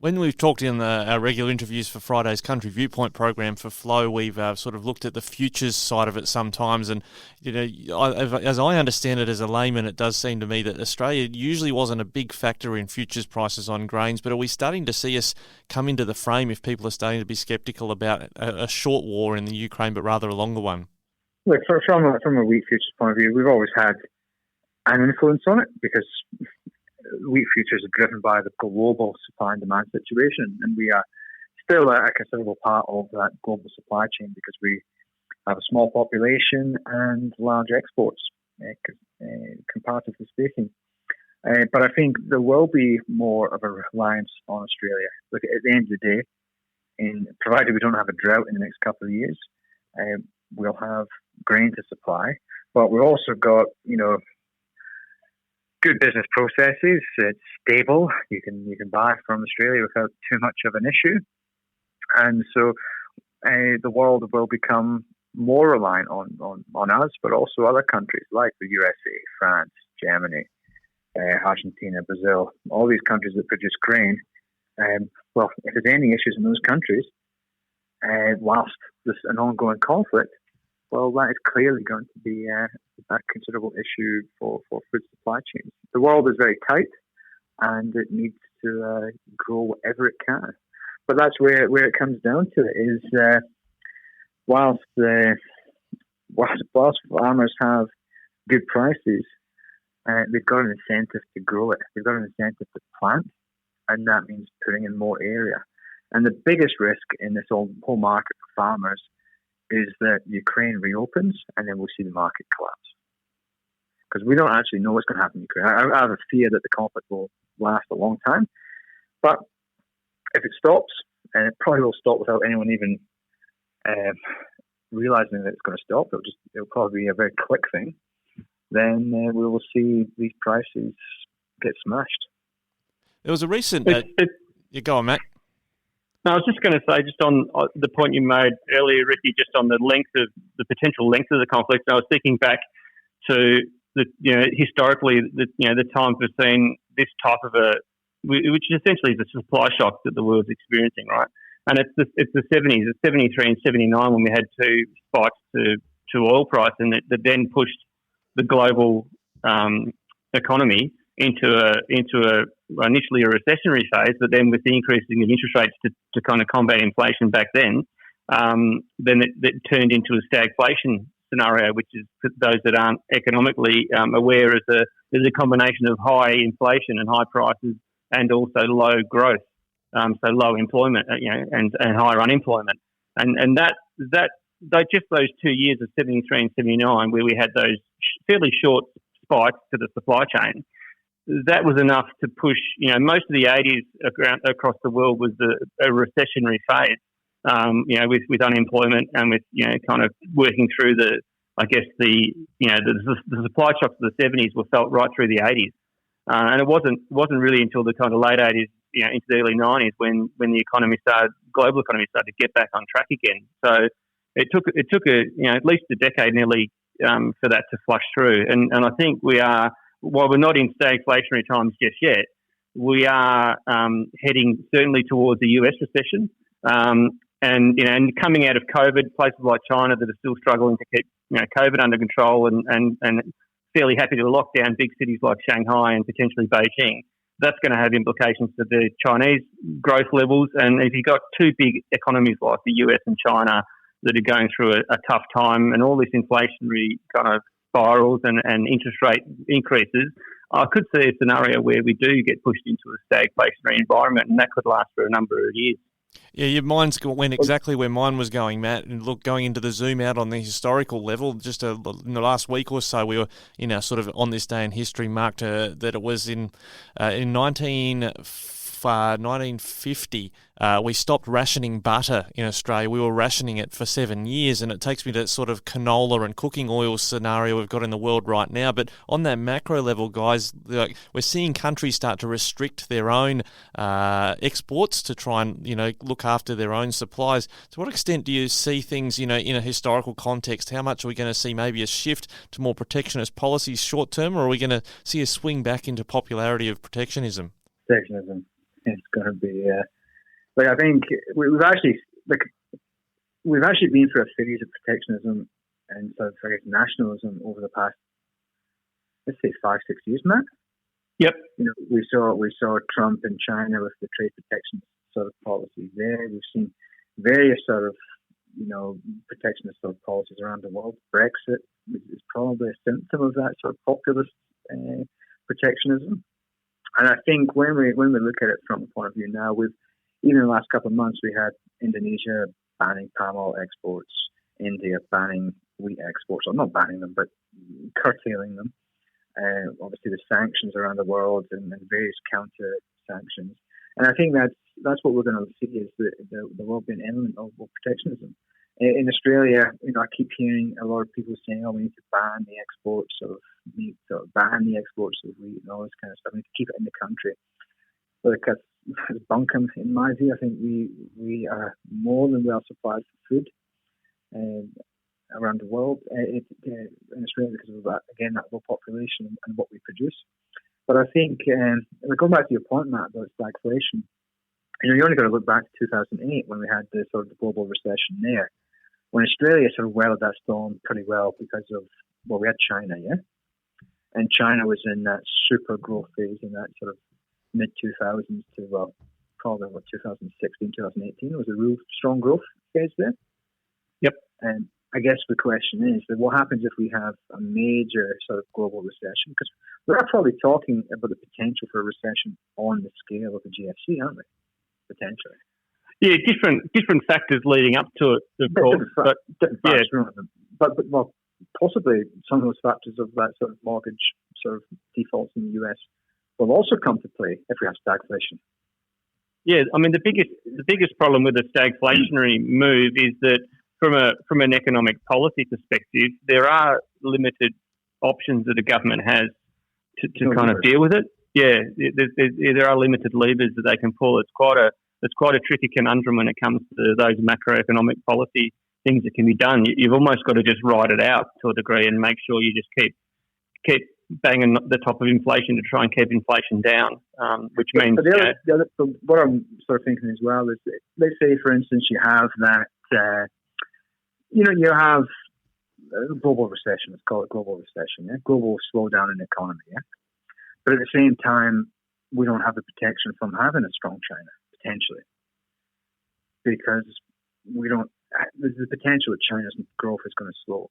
When we've talked in our regular interviews for Friday's Country Viewpoint program for Flow, we've sort of looked at the futures side of it sometimes. And, as I understand it as a layman, it does seem to me that Australia usually wasn't a big factor in futures prices on grains. But are we starting to see us come into the frame if people are starting to be sceptical about a short war in the Ukraine, but rather a longer one? Look, from a wheat futures point of view, we've always had an influence on it because wheat futures are driven by the global supply and demand situation, and we are still a considerable part of that global supply chain because we have a small population and large exports, comparatively speaking. But I think there will be more of a reliance on Australia. Look, at the end of the day, provided we don't have a drought in the next couple of years, we'll have grain to supply. But we've also got, good business processes. It's stable. You can buy from Australia without too much of an issue, and so the world will become more reliant on us, but also other countries like the USA, France, Germany, Argentina, Brazil, all these countries that produce grain. Well, if there's any issues in those countries, whilst there's an ongoing conflict, well, that is clearly going to be a considerable issue for food supply chains. The world is very tight, and it needs to grow whatever it can. But that's where it comes down to it is whilst farmers have good prices, they've got an incentive to grow it. They've got an incentive to plant, and that means putting in more area. And the biggest risk in this whole market for farmers is that Ukraine reopens and then we'll see the market collapse. Because we don't actually know what's going to happen in Ukraine. I have a fear that the conflict will last a long time. But if it stops, and it probably will stop without anyone even realizing that it's going to stop, it'll probably be a very quick thing, then we will see these prices get smashed. There was a recent... you go on, Matt. No, I was just going to say, just on the point you made earlier, Ricky, just on the potential length of the conflict. I was thinking back to historically, the times we've seen this type of which essentially is a supply shock that the world's experiencing, right? And it's the 70s, it's 73 and 79 when we had two spikes to oil price, and that then pushed the global economy into initially a recessionary phase, but then with the increasing of interest rates to kind of combat inflation back then it turned into a stagflation scenario, which is for those that aren't economically aware, is a combination of high inflation and high prices and also low growth, so low employment, and higher unemployment, and that just those 2 years of 73 and 79 where we had those fairly short spikes to the supply chain. That was enough to push, most of the 80s across the world was a recessionary phase, with unemployment and with, kind of working through the supply shocks of the 70s were felt right through the 80s. And it wasn't really until the kind of late 80s, into the early 90s when the global economy started to get back on track again. So it took at least a decade nearly for that to flush through. And I think we are, while we're not in stagflationary times just yet, we are heading certainly towards the US recession. And coming out of COVID, places like China that are still struggling to keep COVID under control and fairly happy to lock down big cities like Shanghai and potentially Beijing, that's going to have implications for the Chinese growth levels. And if you've got two big economies like the US and China that are going through a tough time and all this inflationary kind of spirals and interest rate increases, I could see a scenario where we do get pushed into a stagflationary environment, and that could last for a number of years. Yeah, your mind's went exactly where mine was going, Matt. And look, going into the zoom out on the historical level, just in the last week or so, we were in our sort of on this day in history marked that it was in 1950, we stopped rationing butter in Australia. We were rationing it for 7 years, and it takes me to sort of canola and cooking oil scenario we've got in the world right now. But on that macro level, guys, we're seeing countries start to restrict their own exports to try and, look after their own supplies. To what extent do you see things, in a historical context? How much are we going to see maybe a shift to more protectionist policies short term, or are we going to see a swing back into popularity of protectionism? Protectionism. It's going to be I think we've actually been through a series of protectionism and sort of nationalism over the past, let's say, 5-6 years, Matt. Yep. We saw Trump in China with the trade protection sort of policies there. We've seen various sort of protectionist sort of policies around the world. Brexit is probably a symptom of that sort of populist protectionism. And I think when we look at it from a point of view now, even in the last couple of months, we had Indonesia banning palm oil exports, India banning wheat exports, or not banning them, but curtailing them. Obviously, the sanctions around the world and various counter sanctions. And I think that's what we're going to see is there will be an element of protectionism. In Australia, I keep hearing a lot of people saying, "Oh, we need to ban the exports of meat, or ban the exports of wheat, and all this kind of stuff. We need to keep it in the country." But it's bunkum, in my view. I think we are more than well supplied for food around the world in Australia because of that, again, that low population and what we produce. But I think, going back to your point, Matt, about stagflation, you only got to look back to 2008 when we had the sort of the global recession there, when Australia sort of weathered that storm pretty well because of, we had China, yeah? And China was in that super growth phase in that sort of mid-2000s to, probably 2016, 2018. It was a real strong growth phase there. Yep. And I guess the question is that what happens if we have a major sort of global recession? Because we're probably talking about the potential for a recession on the scale of the GFC, aren't we? Potentially. Yeah, different factors leading up to it, of course. But possibly some of those factors of that sort of mortgage sort of defaults in the US will also come to play if we have stagflation. Yeah, I mean the biggest problem with a stagflationary move is that from an economic policy perspective, there are limited options that a government has to kind of deal with it. Yeah, there are limited levers that they can pull. It's quite a tricky conundrum when it comes to those macroeconomic policy things that can be done. You've almost got to just ride it out to a degree and make sure you just keep banging the top of inflation to try and keep inflation down, which means... what I'm sort of thinking as well is, let's say, for instance, you have that, you have a global recession, let's call it global recession, yeah? Global slowdown in the economy, yeah? But at the same time, we don't have the protection from having a strong China, potentially. Because there's the potential that China's growth is going to slow.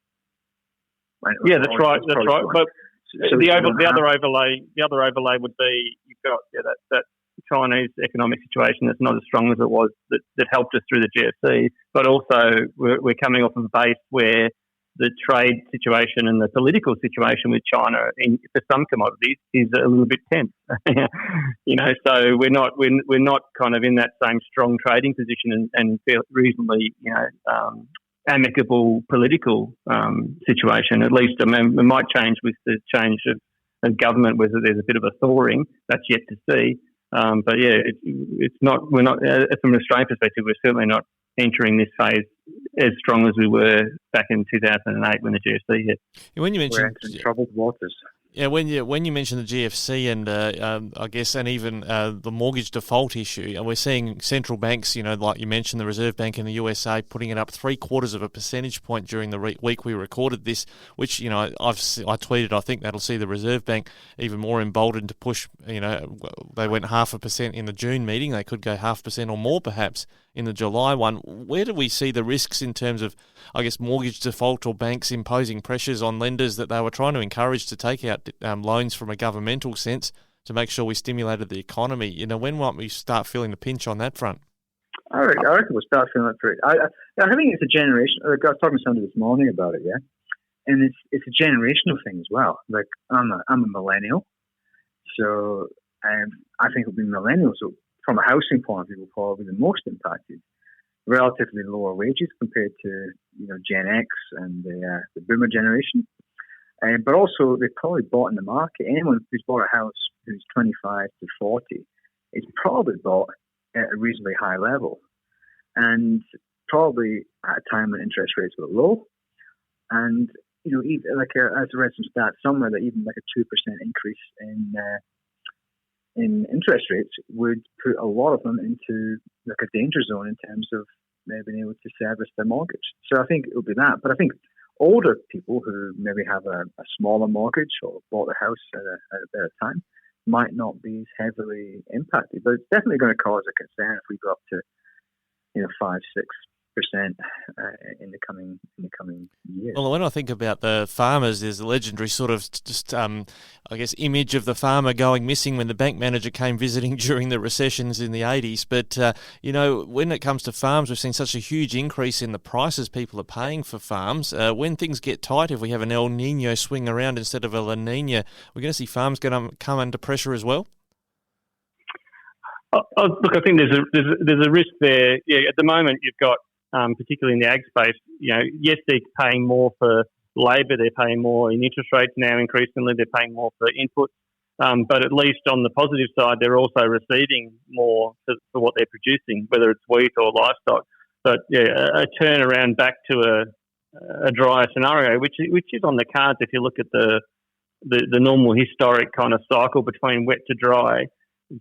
Yeah, that's right. But the other overlay would be you've got that Chinese economic situation that's not as strong as it was that helped us through the GFC, but also we're coming off of a base where the trade situation and the political situation with China for some commodities is a little bit tense. So we're not kind of in that same strong trading position and feel reasonably amicable political situation. At least, I mean, it might change with the change of government, whether there's a bit of a thawing. That's yet to see. But yeah, it's not. We're not from an Australian perspective. We're certainly not entering this phase as strong as we were back in 2008 when the GFC hit. When you mentioned troubled waters. Yeah, when you mention the GFC and I guess and even the mortgage default issue, and we're seeing central banks, like you mentioned, the Reserve Bank in the USA putting it up 0.75 of a percentage point during the week we recorded this, which I tweeted. I think that'll see the Reserve Bank even more emboldened to push. They went 0.5% in the June meeting. They could go 0.5% or more perhaps in the July one. Where do we see the risks in terms of, I guess, mortgage default or banks imposing pressures on lenders that they were trying to encourage to take out loans from a governmental sense to make sure we stimulated the economy? When might we start feeling the pinch on that front? I reckon we'll start feeling it through. I think it's a generation. I was talking to somebody this morning about it, yeah, and it's a generational thing as well. Like I'm a millennial, so I think it'll be millennials who, from a housing point of view, will probably be the most impacted. Relatively lower wages compared to Gen X and the Boomer generation. But also, they probably bought in the market. Anyone who's bought a house who's 25 to 40 is probably bought at a reasonably high level. And probably at a time when interest rates were low. And, even as I read some stats somewhere that even like a 2% increase in in interest rates would put a lot of them into like a danger zone in terms of being able to service their mortgage. So I think it would be that. But I think older people who maybe have a smaller mortgage or bought a house at a better time might not be as heavily impacted. But it's definitely going to cause a concern if we go up to 5-6% in the coming years. Well, when I think about the farmers, there's a legendary sort of just, I guess, image of the farmer going missing when the bank manager came visiting during the recessions in the 80s. But, when it comes to farms, we've seen such a huge increase in the prices people are paying for farms. When things get tight, if we have an El Nino swing around instead of a La Nina, we're going to see farms going to come under pressure as well? Look, I think there's a risk there. Yeah, at the moment, you've got, particularly in the ag space, yes, they're paying more for labour, they're paying more in interest rates now increasingly, they're paying more for inputs, but at least on the positive side, they're also receiving more for what they're producing, whether it's wheat or livestock. But a turnaround back to a drier scenario, which is on the cards if you look at the normal historic kind of cycle between wet to dry.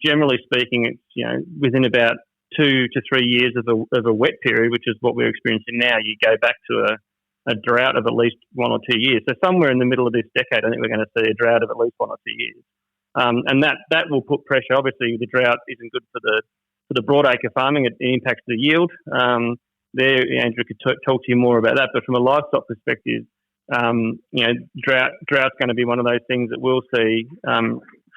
Generally speaking, it's within about 2 to 3 years of a wet period, which is what we're experiencing now. You go back to a drought of at least 1 or 2 years. So somewhere in the middle of this decade, I think we're going to see a drought of at least 1 or 2 years, and that will put pressure. Obviously, the drought isn't good for the broadacre farming. It impacts the yield. Andrew could talk to you more about that. But from a livestock perspective, drought's going to be one of those things that we'll see.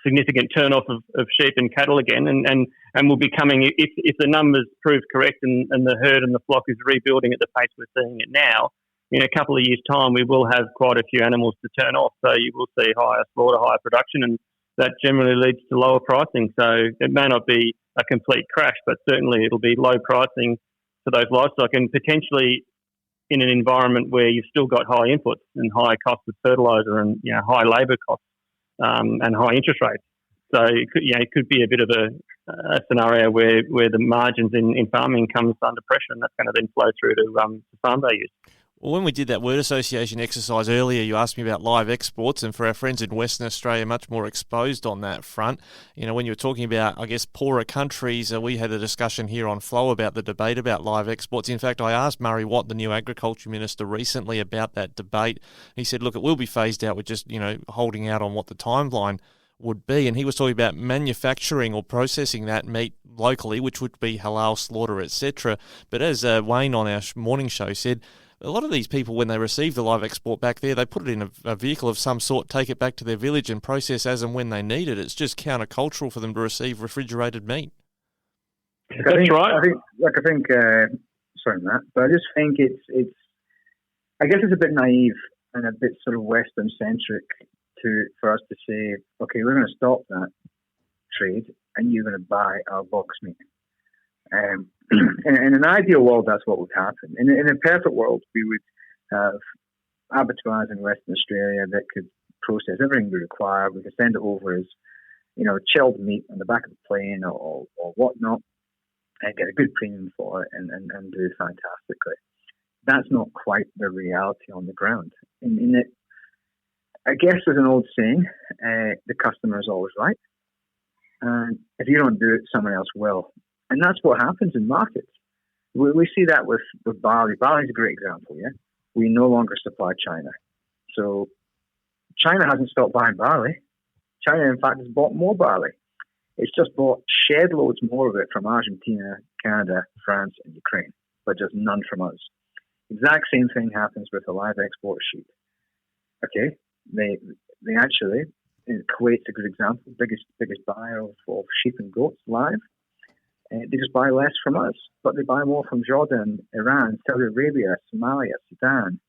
Significant turn-off of sheep and cattle again, and will be coming if the numbers prove correct and the herd and the flock is rebuilding at the pace we're seeing it now. In a couple of years' time, we will have quite a few animals to turn off, so you will see higher slaughter, higher production, and that generally leads to lower pricing. So it may not be a complete crash, but certainly it'll be low pricing for those livestock, and potentially in an environment where you've still got high inputs and high costs of fertiliser and high labour costs. And high interest rates. So it could be a bit of a scenario where the margins in farming comes under pressure, and that's going to then flow through to farm values. Well, when we did that word association exercise earlier, you asked me about live exports, and for our friends in Western Australia, much more exposed on that front. When you were talking about, I guess, poorer countries, we had a discussion here on Flow about the debate about live exports. In fact, I asked Murray Watt, the new Agriculture Minister, recently about that debate. He said, look, it will be phased out with just, holding out on what the timeline would be. And he was talking about manufacturing or processing that meat locally, which would be halal slaughter, etc. But as Wayne on our morning show said, a lot of these people, when they receive the live export back there, they put it in a vehicle of some sort, take it back to their village and process as and when they need it. It's just countercultural for them to receive refrigerated meat. That's right. I think, sorry, Matt, but I just think it's. I guess it's a bit naive and a bit sort of Western centric for us to say, okay, we're going to stop that trade, and you're going to buy our box meat. In an ideal world, that's what would happen. In a perfect world, we would have abattoirs in Western Australia that could process everything we require. We could send it over as, chilled meat on the back of the plane or whatnot, and get a good premium for it and do fantastically. That's not quite the reality on the ground. In it, I guess there's an old saying, the customer is always right. And if you don't do it, someone else will. And that's what happens in markets. We see that with barley. Barley is a great example, yeah? We no longer supply China. So China hasn't stopped buying barley. China, in fact, has bought more barley. It's just bought shed loads more of it from Argentina, Canada, France, and Ukraine, but just none from us. Exact same thing happens with the live export sheep. Okay, they actually, Kuwait's a good example, biggest buyer of sheep and goats live. They just buy less from us, but they buy more from Jordan, Iran, Saudi Arabia, Somalia, Sudan,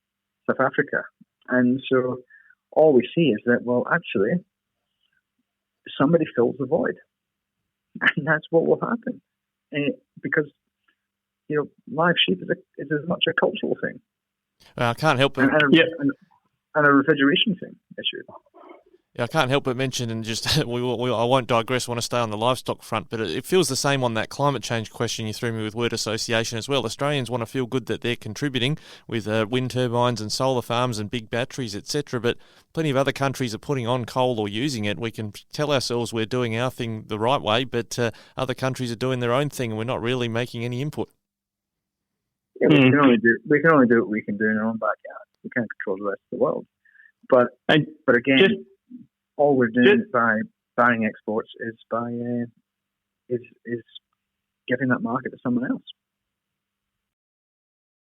South Africa. And so all we see is that, well, actually, somebody fills the void. And that's what will happen. Because, live sheep is as much a cultural thing. I can't help it. And a refrigeration thing issue. Yeah, I can't help but mention, and just I won't digress. I want to stay on the livestock front, but it feels the same on that climate change question you threw me with word association as well. Australians want to feel good that they're contributing with wind turbines and solar farms and big batteries, etc. But plenty of other countries are putting on coal or using it. We can tell ourselves we're doing our thing the right way, but other countries are doing their own thing, and we're not really making any input. Yeah, we can only do what we can do in our own backyard. We can't control the rest of the world. But again, all we're doing by banning exports is by is giving that market to someone else.